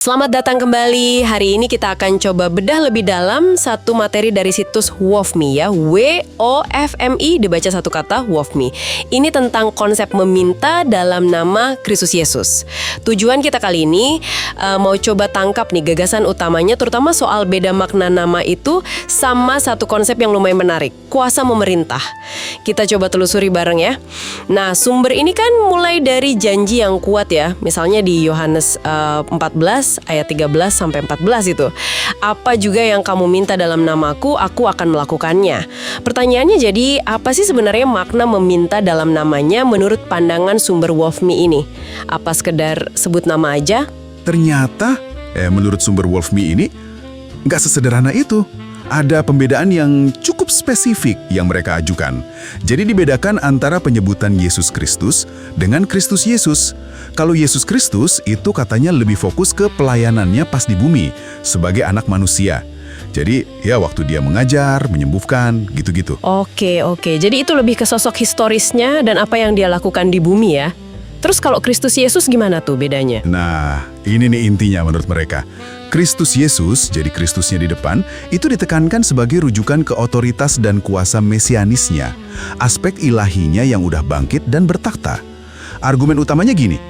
Selamat datang kembali. Hari ini kita akan coba bedah lebih dalam satu materi dari situs WOFME ya. WOFMI dibaca satu kata WOFME. Ini tentang konsep meminta dalam nama Kristus Yesus. Tujuan kita kali ini mau coba tangkap nih gagasan utamanya, terutama soal beda makna nama itu sama satu konsep yang lumayan menarik, kuasa memerintah. Kita coba telusuri bareng ya. Nah, sumber ini kan mulai dari janji yang kuat ya. Misalnya di Yohanes 14 ayat 13 sampai 14 itu. Apa juga yang kamu minta dalam namaku, aku akan melakukannya. Pertanyaannya jadi, apa sih sebenarnya makna meminta dalam namanya menurut pandangan sumber WOFME ini? Apa sekedar sebut nama aja? Ternyata, menurut sumber WOFME ini, nggak sesederhana itu. Ada pembedaan yang cukup spesifik yang mereka ajukan. Jadi dibedakan antara penyebutan Yesus Kristus dengan Kristus Yesus. Kalau Yesus Kristus itu katanya lebih fokus ke pelayanannya pas di bumi sebagai anak manusia. Jadi ya waktu dia mengajar, menyembuhkan, gitu-gitu. Oke. Jadi itu lebih ke sosok historisnya dan apa yang dia lakukan di bumi ya. Terus kalau Kristus Yesus gimana tuh bedanya? Nah, ini nih intinya menurut mereka. Kristus Yesus, jadi Kristusnya di depan, itu ditekankan sebagai rujukan ke otoritas dan kuasa mesianisnya, aspek ilahinya yang udah bangkit dan bertakhta. Argumen utamanya gini,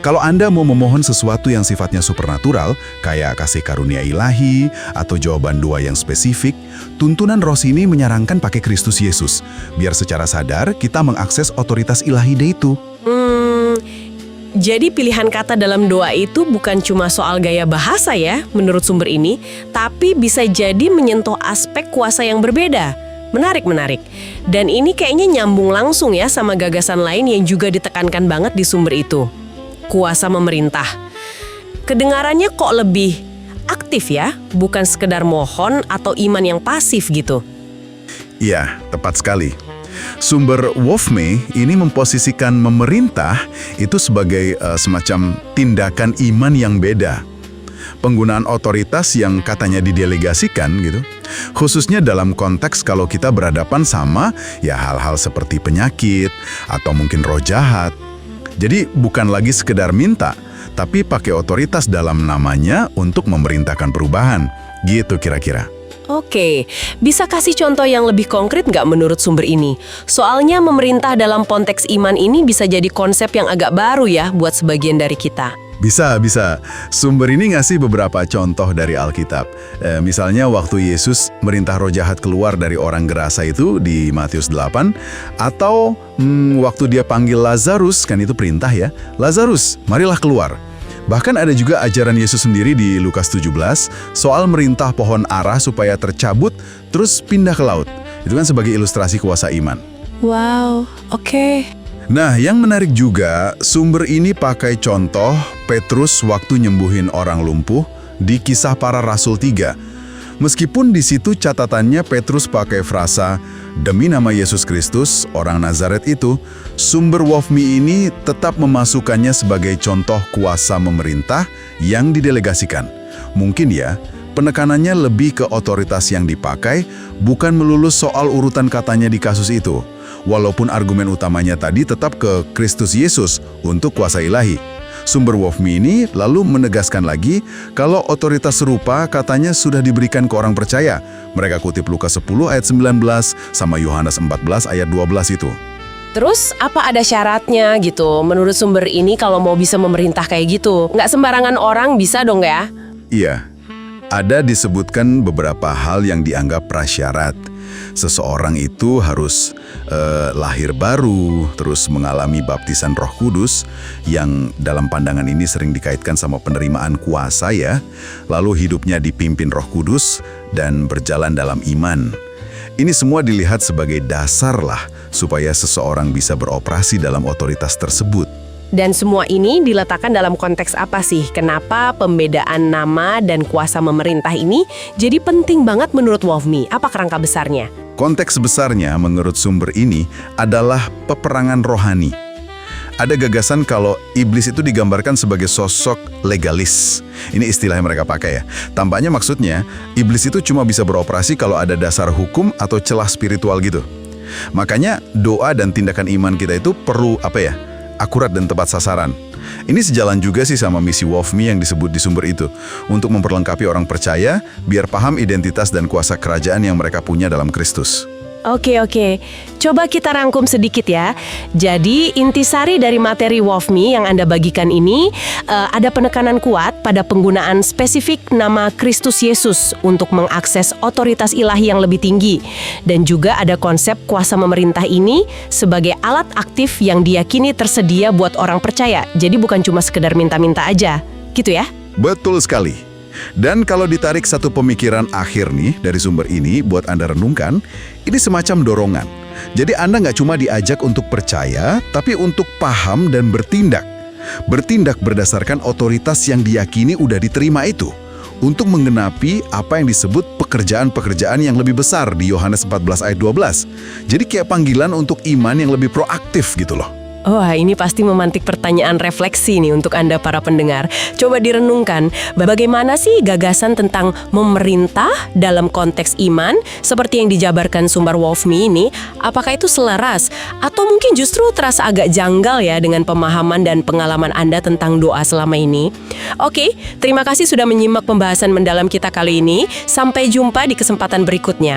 kalau Anda mau memohon sesuatu yang sifatnya supernatural, kayak kasih karunia ilahi atau jawaban doa yang spesifik, tuntunan Rossini menyarankan pakai Kristus Yesus, biar secara sadar kita mengakses otoritas ilahi itu. Jadi pilihan kata dalam doa itu bukan cuma soal gaya bahasa ya, menurut sumber ini, tapi bisa jadi menyentuh aspek kuasa yang berbeda. Menarik. Dan ini kayaknya nyambung langsung ya sama gagasan lain yang juga ditekankan banget di sumber itu. Kuasa memerintah. Kedengarannya kok lebih aktif ya, bukan sekedar mohon atau iman yang pasif gitu. Iya, tepat sekali. Sumber WOFME ini memposisikan memerintah itu sebagai semacam tindakan iman yang beda. Penggunaan otoritas yang katanya didelegasikan gitu. Khususnya dalam konteks kalau kita berhadapan sama ya hal-hal seperti penyakit atau mungkin roh jahat. Jadi bukan lagi sekedar minta, tapi pakai otoritas dalam namanya untuk memerintahkan perubahan. Gitu kira-kira. Oke, bisa kasih contoh yang lebih konkret nggak menurut sumber ini? Soalnya memerintah dalam konteks iman ini bisa jadi konsep yang agak baru ya buat sebagian dari kita. Bisa. Sumber ini ngasih beberapa contoh dari Alkitab. Misalnya waktu Yesus merintah roh jahat keluar dari orang gerasa itu di Matius 8, atau waktu dia panggil Lazarus, kan itu perintah ya. Lazarus, marilah keluar. Bahkan ada juga ajaran Yesus sendiri di Lukas 17 soal merintah pohon ara supaya tercabut terus pindah ke laut. Itu kan sebagai ilustrasi kuasa iman. Wow, oke. Nah, yang menarik juga, sumber ini pakai contoh Petrus waktu nyembuhin orang lumpuh di Kisah Para Rasul 3. Meskipun di situ catatannya Petrus pakai frasa, demi nama Yesus Kristus, orang Nazaret itu, sumber WOFME ini tetap memasukkannya sebagai contoh kuasa memerintah yang didelegasikan. Mungkin ya, penekanannya lebih ke otoritas yang dipakai, bukan melulu soal urutan katanya di kasus itu. Walaupun argumen utamanya tadi tetap ke Kristus Yesus untuk kuasa ilahi. Sumber WOFME ini lalu menegaskan lagi kalau otoritas serupa katanya sudah diberikan ke orang percaya. Mereka kutip Lukas 10 ayat 19 sama Yohanes 14 ayat 12 itu. Terus apa ada syaratnya gitu? Menurut sumber ini kalau mau bisa memerintah kayak gitu, nggak sembarangan orang bisa dong ya? Iya, ada disebutkan beberapa hal yang dianggap prasyarat. Seseorang itu harus lahir baru, terus mengalami baptisan Roh Kudus, yang dalam pandangan ini sering dikaitkan sama penerimaan kuasa ya, lalu hidupnya dipimpin Roh Kudus, dan berjalan dalam iman. Ini semua dilihat sebagai dasar lah, supaya seseorang bisa beroperasi dalam otoritas tersebut. Dan semua ini diletakkan dalam konteks apa sih? Kenapa pembedaan nama dan kuasa memerintah ini jadi penting banget menurut WOFME? Apa kerangka besarnya? Konteks besarnya menurut sumber ini adalah peperangan rohani. Ada gagasan kalau iblis itu digambarkan sebagai sosok legalis. Ini istilah yang mereka pakai ya. Tampaknya maksudnya, iblis itu cuma bisa beroperasi kalau ada dasar hukum atau celah spiritual gitu. Makanya doa dan tindakan iman kita itu perlu akurat dan tepat sasaran. Ini sejalan juga sih sama misi WOFMI yang disebut di sumber itu, untuk memperlengkapi orang percaya biar paham identitas dan kuasa kerajaan yang mereka punya dalam Kristus. Oke. Coba kita rangkum sedikit ya. Jadi intisari dari materi WOFMI yang Anda bagikan ini ada penekanan kuat pada penggunaan spesifik nama Kristus Yesus untuk mengakses otoritas ilahi yang lebih tinggi. Dan juga ada konsep kuasa memerintah ini sebagai alat aktif yang diyakini tersedia buat orang percaya. Jadi bukan cuma sekedar minta-minta aja. Gitu ya? Betul sekali. Dan kalau ditarik satu pemikiran akhir nih dari sumber ini buat Anda renungkan, ini semacam dorongan. Jadi Anda nggak cuma diajak untuk percaya, tapi untuk paham dan bertindak. Bertindak berdasarkan otoritas yang diyakini udah diterima itu, untuk menggenapi apa yang disebut pekerjaan-pekerjaan yang lebih besar di Yohanes 14 ayat 12. Jadi kayak panggilan untuk iman yang lebih proaktif gitu loh. Wah, ini pasti memantik pertanyaan refleksi nih untuk Anda para pendengar. Coba direnungkan, bagaimana sih gagasan tentang memerintah dalam konteks iman seperti yang dijabarkan sumber WOFMI ini? Apakah itu selaras? Atau mungkin justru terasa agak janggal ya dengan pemahaman dan pengalaman Anda tentang doa selama ini? Oke, terima kasih sudah menyimak pembahasan mendalam kita kali ini. Sampai jumpa di kesempatan berikutnya.